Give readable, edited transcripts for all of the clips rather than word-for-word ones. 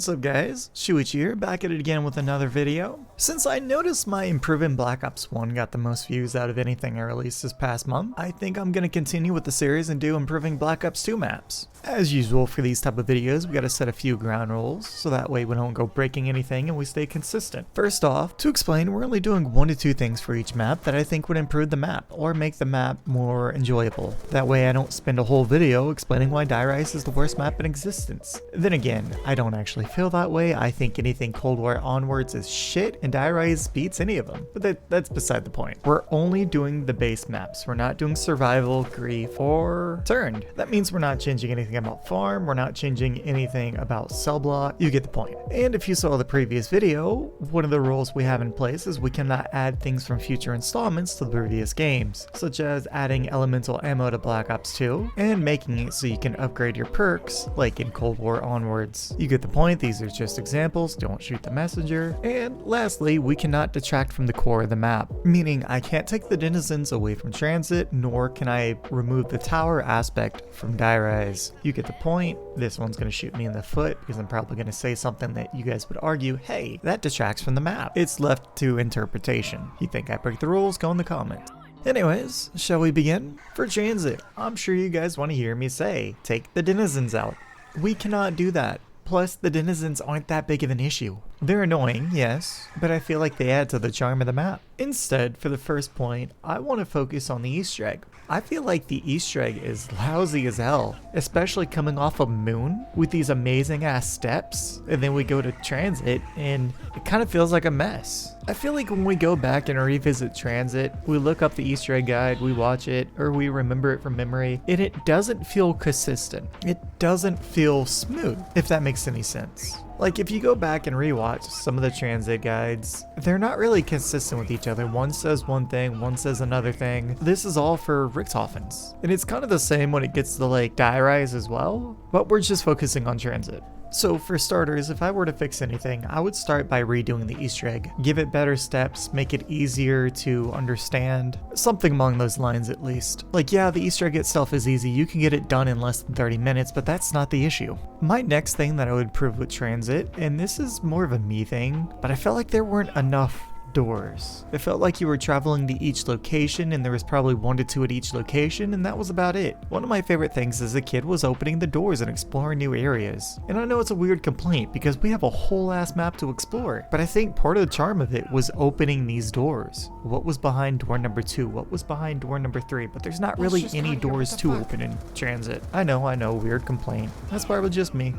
What's up guys, Shuichi here, back at it again with another video. Since I noticed my improving Black Ops 1 got the most views out of anything I released this past month, I think I'm gonna continue with the series and do improving Black Ops 2 maps. As usual for these type of videos, we gotta set a few ground rules, so that way we don't go breaking anything and we stay consistent. First off, to explain, we're only doing 1 to 2 things for each map that I think would improve the map, or make the map more enjoyable. That way I don't spend a whole video explaining why Die Rise is the worst map in existence. Then again, I don't actually feel that way. I think anything Cold War onwards is shit, and Die Rise beats any of them. But that's beside the point. We're only doing the base maps. We're not doing survival, grief, or turned. That means we're not changing anything about farm. We're not changing anything about cell block. You get the point. And if you saw the previous video, one of the rules we have in place is we cannot add things from future installments to the previous games, such as adding elemental ammo to Black Ops 2 and making it so you can upgrade your perks like in Cold War onwards. You get the point. These are just examples, don't shoot the messenger. And lastly, we cannot detract from the core of the map, meaning I can't take the denizens away from TranZit, nor can I remove the tower aspect from Die Rise. You get the point. This one's gonna shoot me in the foot because I'm probably gonna say something that you guys would argue, hey, that detracts from the map. It's left to interpretation. You think I break the rules? Go in the comment. Anyways, shall we begin? For TranZit, I'm sure you guys want to hear me say, take the denizens out. We cannot do that. Plus, the denizens aren't that big of an issue. They're annoying, yes, but I feel like they add to the charm of the map. Instead, for the first point, I want to focus on the Easter egg. I feel like the Easter egg is lousy as hell, especially coming off of Moon with these amazing ass steps, and then we go to TranZit and it kind of feels like a mess. I feel like when we go back and revisit TranZit, we look up the Easter egg guide, we watch it, or we remember it from memory, and it doesn't feel consistent. It doesn't feel smooth, if that makes any sense. Like, if you go back and rewatch some of the TranZit guides, they're not really consistent with each other. One says one thing, one says another thing. This is all for Richthofen's. And it's kind of the same when it gets to like Die Rise as well, but we're just focusing on TranZit. So for starters, if I were to fix anything, I would start by redoing the Easter egg. Give it better steps, make it easier to understand. Something along those lines at least. Like, yeah, the Easter egg itself is easy, you can get it done in less than 30 minutes, but that's not the issue. My next thing that I would improve with TranZit, and this is more of a me thing, but I felt like there weren't enough doors. It felt like you were traveling to each location and there was probably 1 to 2 at each location, and that was about it. One of my favorite things as a kid was opening the doors and exploring new areas. And I know it's a weird complaint because we have a whole ass map to explore, but I think part of the charm of it was opening these doors. What was behind door number 2? What was behind door number 3? But there's not really any doors to open in TranZit. I know, weird complaint. That's probably just me.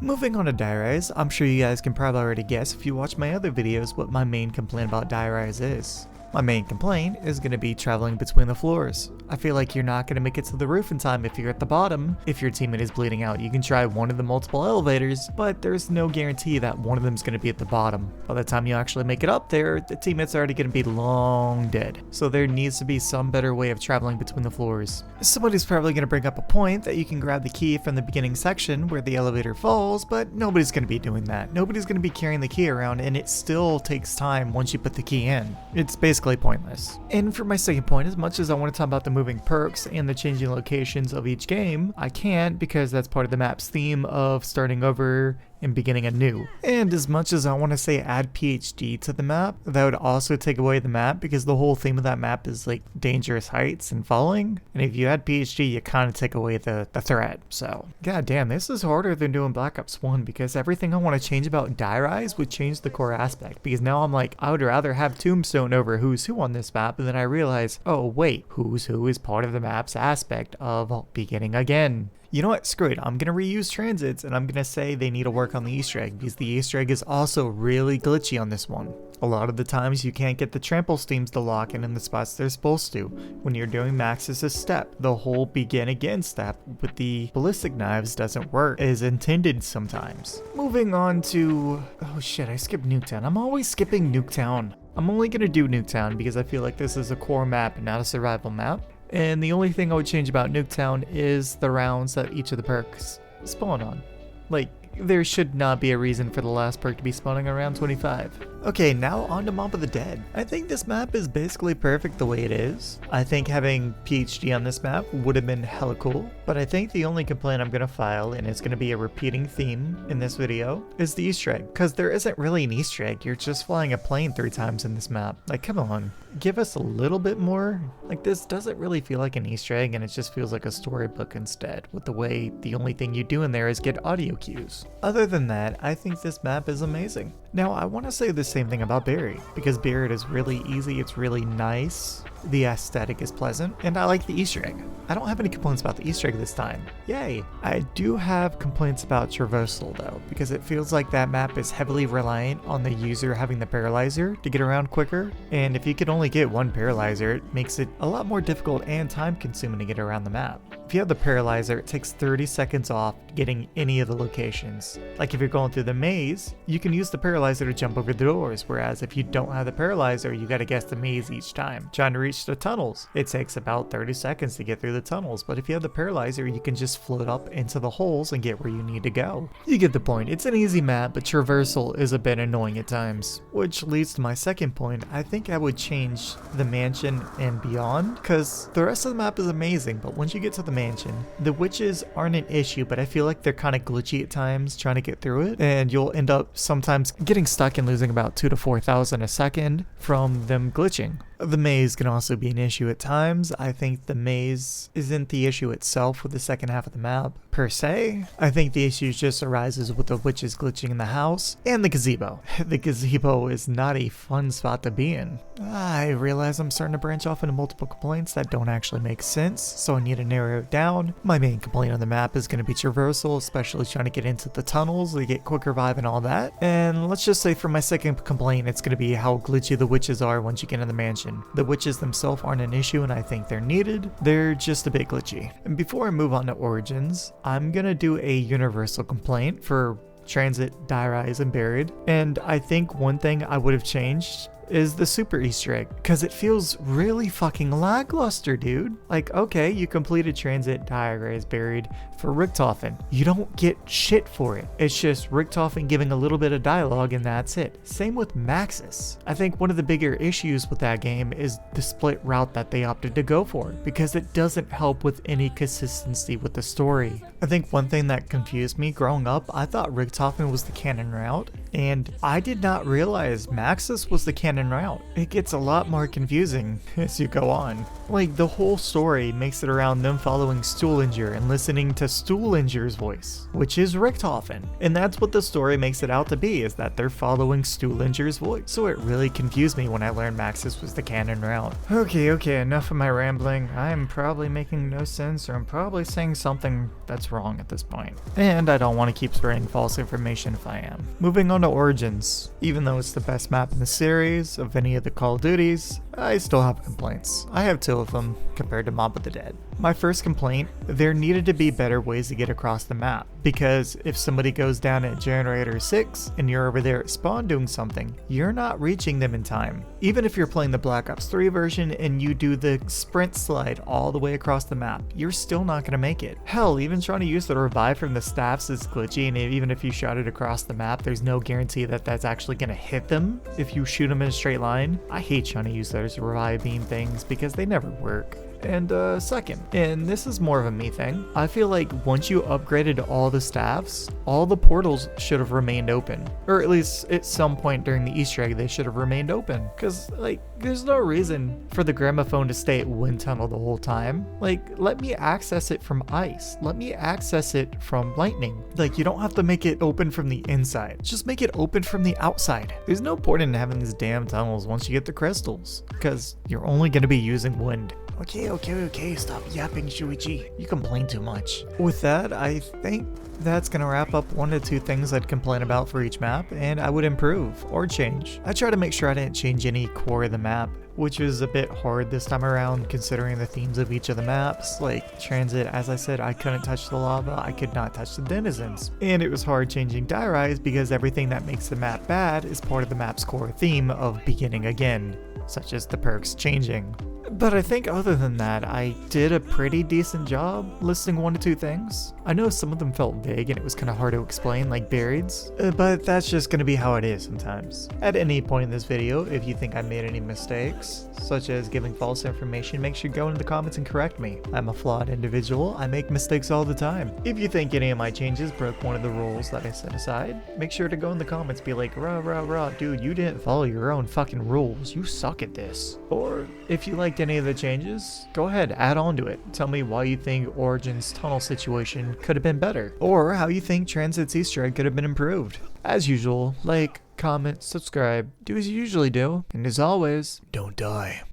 Moving on to Die Rise, I'm sure you guys can probably already guess if you watch my other videos what my main complaint about Die Rise is. My main complaint is going to be traveling between the floors. I feel like you're not going to make it to the roof in time if you're at the bottom. If your teammate is bleeding out, you can try one of the multiple elevators, but there's no guarantee that one of them is going to be at the bottom. By the time you actually make it up there, the teammate's already going to be long dead. So there needs to be some better way of traveling between the floors. Somebody's probably going to bring up a point that you can grab the key from the beginning section where the elevator falls, but nobody's going to be doing that. Nobody's going to be carrying the key around, and it still takes time once you put the key in. It's basically pointless. And for my second point, as much as I want to talk about the moving perks and the changing locations of each game, I can't because that's part of the map's theme of starting over and beginning anew. And as much as I want to say add PhD to the map, that would also take away the map because the whole theme of that map is like dangerous heights and falling. And if you add PhD, you kind of take away the threat. So, god damn, this is harder than doing Black Ops 1 because everything I want to change about Die Rise would change the core aspect. Because now I'm like, I would rather have Tombstone over Who's Who on this map, and then I realize, oh wait, Who's Who is part of the map's aspect of beginning again. You know what, screw it, I'm going to reuse TranZits and I'm going to say they need to work on the Easter egg because the Easter egg is also really glitchy on this one. A lot of the times you can't get the trample steams to lock in the spots they're supposed to. When you're doing max as a step, the whole begin again step with the ballistic knives doesn't work as intended sometimes. Moving on to, oh shit, I skipped Nuketown. I'm always skipping Nuketown. I'm only going to do Nuketown because I feel like this is a core map and not a survival map. And the only thing I would change about Nuketown is the rounds that each of the perks spawn on. Like, there should not be a reason for the last perk to be spawning around 25. Okay, now on to Mob of the Dead. I think this map is basically perfect the way it is. I think having PhD on this map would have been hella cool, but I think the only complaint I'm gonna file, and it's gonna be a repeating theme in this video, is the Easter egg. Because there isn't really an Easter egg, you're just flying a plane 3 times in this map. Like, come on, give us a little bit more. Like, this doesn't really feel like an Easter egg, and it just feels like a storybook instead, with the way the only thing you do in there is get audio cues. Other than that, I think this map is amazing. Now, I want to say the same thing about Buried, because Buried is really easy, it's really nice, the aesthetic is pleasant, and I like the Easter egg. I don't have any complaints about the Easter egg this time. Yay! I do have complaints about traversal though, because it feels like that map is heavily reliant on the user having the paralyzer to get around quicker, and if you can only get one paralyzer, it makes it a lot more difficult and time consuming to get around the map. If you have the paralyzer, it takes 30 seconds off getting any of the locations. Like if you're going through the maze, you can use the paralyzer to jump over the doors, whereas if you don't have the paralyzer, you gotta guess the maze each time. Trying to reach the tunnels, it takes about 30 seconds to get through the tunnels, but if you have the paralyzer, you can just float up into the holes and get where you need to go. You get the point. It's an easy map, but traversal is a bit annoying at times. Which leads to my second point. I think I would change the mansion and beyond, because the rest of the map is amazing, but once you get to the mansion, the witches aren't an issue, but I feel like they're kind of glitchy at times trying to get through it, and you'll end up sometimes getting stuck and losing about 2,000 to 4,000 a second from them glitching. The maze can also be an issue at times. I think the maze isn't the issue itself with the second half of the map, per se. I think the issue just arises with the witches glitching in the house and the gazebo. The gazebo is not a fun spot to be in. I realize I'm starting to branch off into multiple complaints that don't actually make sense, so I need to narrow it down. My main complaint on the map is going to be traversal, especially trying to get into the tunnels to get quicker vibe and all that. And let's just say for my second complaint, it's going to be how glitchy the witches are once you get in the mansion. The witches themselves aren't an issue, and I think they're needed. They're just a bit glitchy. And before I move on to Origins, I'm gonna do a universal complaint for TranZit, Die Rise, and Buried. And I think one thing I would have changed is the super Easter egg, because it feels really fucking lackluster, dude. Like, okay, you completed TranZit, Die Rise, Buried for Richtofen. You don't get shit for it. It's just Richtofen giving a little bit of dialogue and that's it. Same with Maxis. I think one of the bigger issues with that game is the split route that they opted to go for, because it doesn't help with any consistency with the story. I think one thing that confused me growing up, I thought Richtofen was the canon route, and I did not realize Maxis was the canon route. It gets a lot more confusing as you go on. Like, the whole story makes it around them following Stuhlinger and listening to Stuhlinger's voice, which is Richtofen. And that's what the story makes it out to be, is that they're following Stuhlinger's voice. So it really confused me when I learned Maxis was the canon route. Okay, enough of my rambling. I'm probably making no sense, or I'm probably saying something that's wrong at this point. And I don't want to keep spreading false information if I am. Moving on to Origins. Even though it's the best map in the series of any of the Call of Duties, I still have complaints. I have 2 of them compared to Mob of the Dead. My first complaint, there needed to be better ways to get across the map, because if somebody goes down at generator 6 and you're over there at spawn doing something, you're not reaching them in time. Even if you're playing the Black Ops 3 version and you do the sprint slide all the way across the map, you're still not going to make it. Hell, even trying to use the revive from the staffs is glitchy, and even if you shot it across the map, there's no guarantee that that's actually going to hit them if you shoot them in a straight line. I hate trying to use those revive beam things because they never work. And second, and this is more of a me thing, I feel like once you upgraded all the staffs, all the portals should have remained open. Or at least at some point during the Easter egg, they should have remained open. Because, like, there's no reason for the gramophone to stay at wind tunnel the whole time. Like, let me access it from ice. Let me access it from lightning. Like, you don't have to make it open from the inside. Just make it open from the outside. There's no point in having these damn tunnels once you get the crystals, because you're only going to be using wind. Okay, stop yapping, Shuichi. You complain too much. With that, I think that's gonna wrap up 1 to 2 things I'd complain about for each map, and I would improve or change. I try to make sure I didn't change any core of the map, which was a bit hard this time around considering the themes of each of the maps. Like TranZit, as I said, I couldn't touch the lava, I could not touch the denizens. And it was hard changing Die Rise because everything that makes the map bad is part of the map's core theme of beginning again, such as the perks changing. But I think other than that, I did a pretty decent job listing 1 to 2 things. I know some of them felt vague and it was kind of hard to explain, like burieds, but that's just gonna be how it is sometimes. At any point in this video, if you think I made any mistakes, such as giving false information, make sure you go into the comments and correct me. I'm a flawed individual, I make mistakes all the time. If you think any of my changes broke one of the rules that I set aside, make sure to go in the comments, be like, rah, dude, you didn't follow your own fucking rules, you suck at this. Or if you liked any of the changes, go ahead, add on to it. Tell me why you think Origin's tunnel situation could have been better, or how you think TranZit's Easter egg could have been improved. As usual, like, comment, subscribe, do as you usually do, and as always, don't die.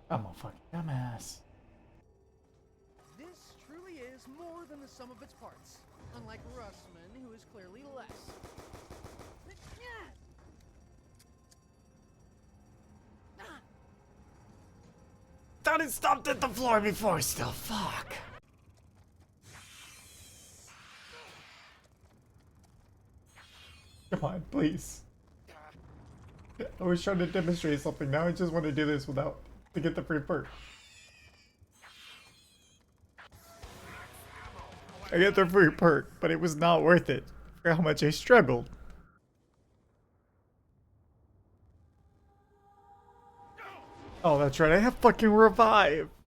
I'm a fucking dumbass. This truly is more than the sum of its parts, unlike Russman, who is clearly less. Thought it stopped at the floor before still, fuck. Come on, please. I was trying to demonstrate something, now I just want to do this without, to get the free perk. I get the free perk, but it was not worth it for how much I struggled. Oh, that's right, I have fucking revive.